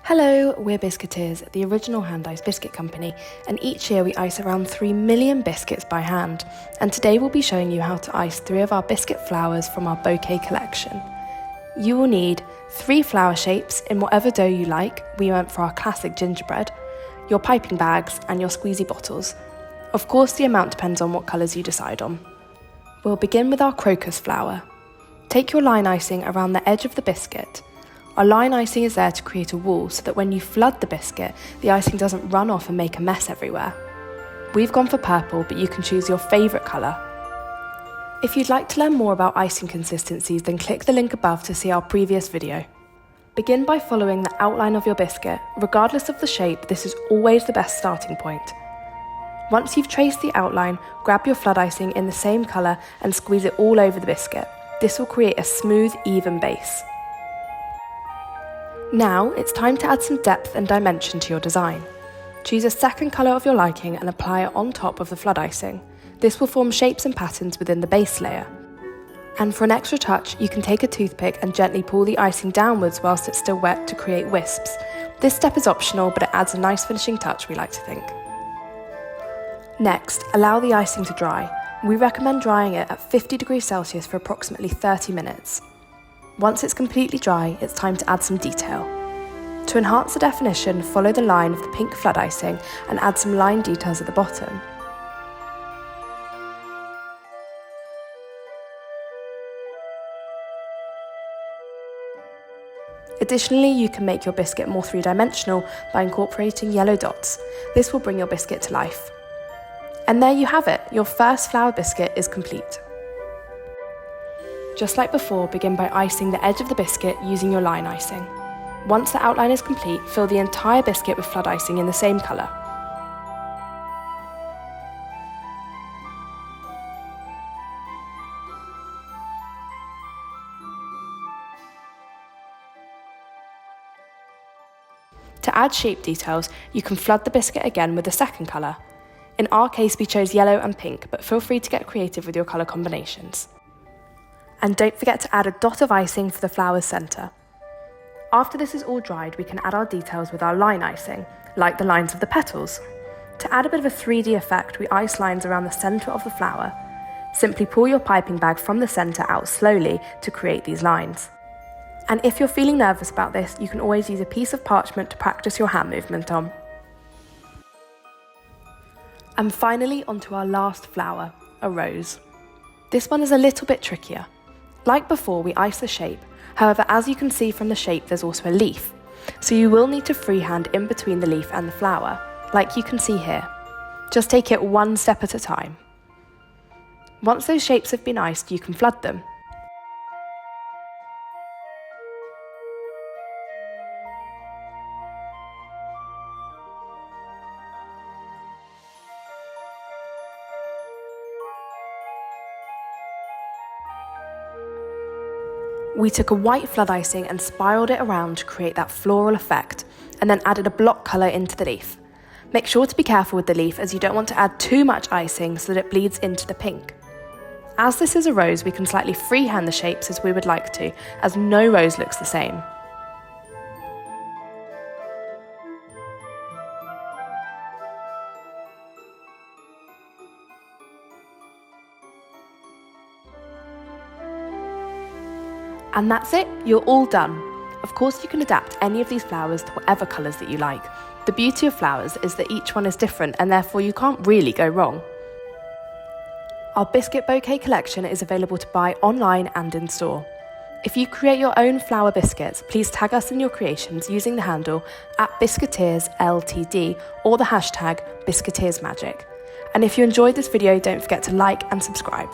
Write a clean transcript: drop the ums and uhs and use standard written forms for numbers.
Hello, we're Biscuiteers, the original hand-iced biscuit company, and each year we ice around 3 million biscuits by hand. And today we'll be showing you how to ice 3 of our biscuit flowers from our Bouquet Collection. You will need 3 flower shapes in whatever dough you like. We went for our classic gingerbread, your piping bags and your squeezy bottles. Of course, the amount depends on what colours you decide on. We'll begin with our crocus flower. Take your line icing around the edge of the biscuit. Our line icing is there to create a wall so that when you flood the biscuit, the icing doesn't run off and make a mess everywhere. We've gone for purple, but you can choose your favourite colour. If you'd like to learn more about icing consistencies, then click the link above to see our previous video. Begin by following the outline of your biscuit. Regardless of the shape, this is always the best starting point. Once you've traced the outline, grab your flood icing in the same colour and squeeze it all over the biscuit. This will create a smooth, even base. Now it's time to add some depth and dimension to your design. Choose a second colour of your liking and apply it on top of the flood icing. This will form shapes and patterns within the base layer. And for an extra touch, you can take a toothpick and gently pull the icing downwards whilst it's still wet to create wisps. This step is optional, but it adds a nice finishing touch, we like to think. Next, allow the icing to dry. We recommend drying it at 50 degrees Celsius for approximately 30 minutes. Once it's completely dry, it's time to add some detail. To enhance the definition, follow the line of the pink flood icing and add some line details at the bottom. Additionally, you can make your biscuit more three-dimensional by incorporating yellow dots. This will bring your biscuit to life. And there you have it, your first flower biscuit is complete. Just like before, begin by icing the edge of the biscuit using your line icing. Once the outline is complete, fill the entire biscuit with flood icing in the same colour. To add shape details, you can flood the biscuit again with the second colour. In our case, we chose yellow and pink, but feel free to get creative with your colour combinations. And don't forget to add a dot of icing for the flower's centre. After this is all dried, we can add our details with our line icing, like the lines of the petals. To add a bit of a 3D effect, we ice lines around the centre of the flower. Simply pull your piping bag from the centre out slowly to create these lines. And if you're feeling nervous about this, you can always use a piece of parchment to practice your hand movement on. And finally, onto our last flower, a rose. This one is a little bit trickier. Like before, we ice the shape. However, as you can see from the shape, there's also a leaf. So you will need to freehand in between the leaf and the flower, like you can see here. Just take it one step at a time. Once those shapes have been iced, you can flood them. We took a white flood icing and spiraled it around to create that floral effect, and then added a block colour into the leaf. Make sure to be careful with the leaf as you don't want to add too much icing so that it bleeds into the pink. As this is a rose, we can slightly freehand the shapes as we would like to, as no rose looks the same. And that's it, you're all done. Of course, you can adapt any of these flowers to whatever colours that you like. The beauty of flowers is that each one is different and therefore you can't really go wrong. Our Biscuit Bouquet collection is available to buy online and in store. If you create your own flower biscuits, please tag us in your creations using the handle @BiscuiteersLTD or the hashtag BiscuiteersMagic. And if you enjoyed this video, don't forget to like and subscribe.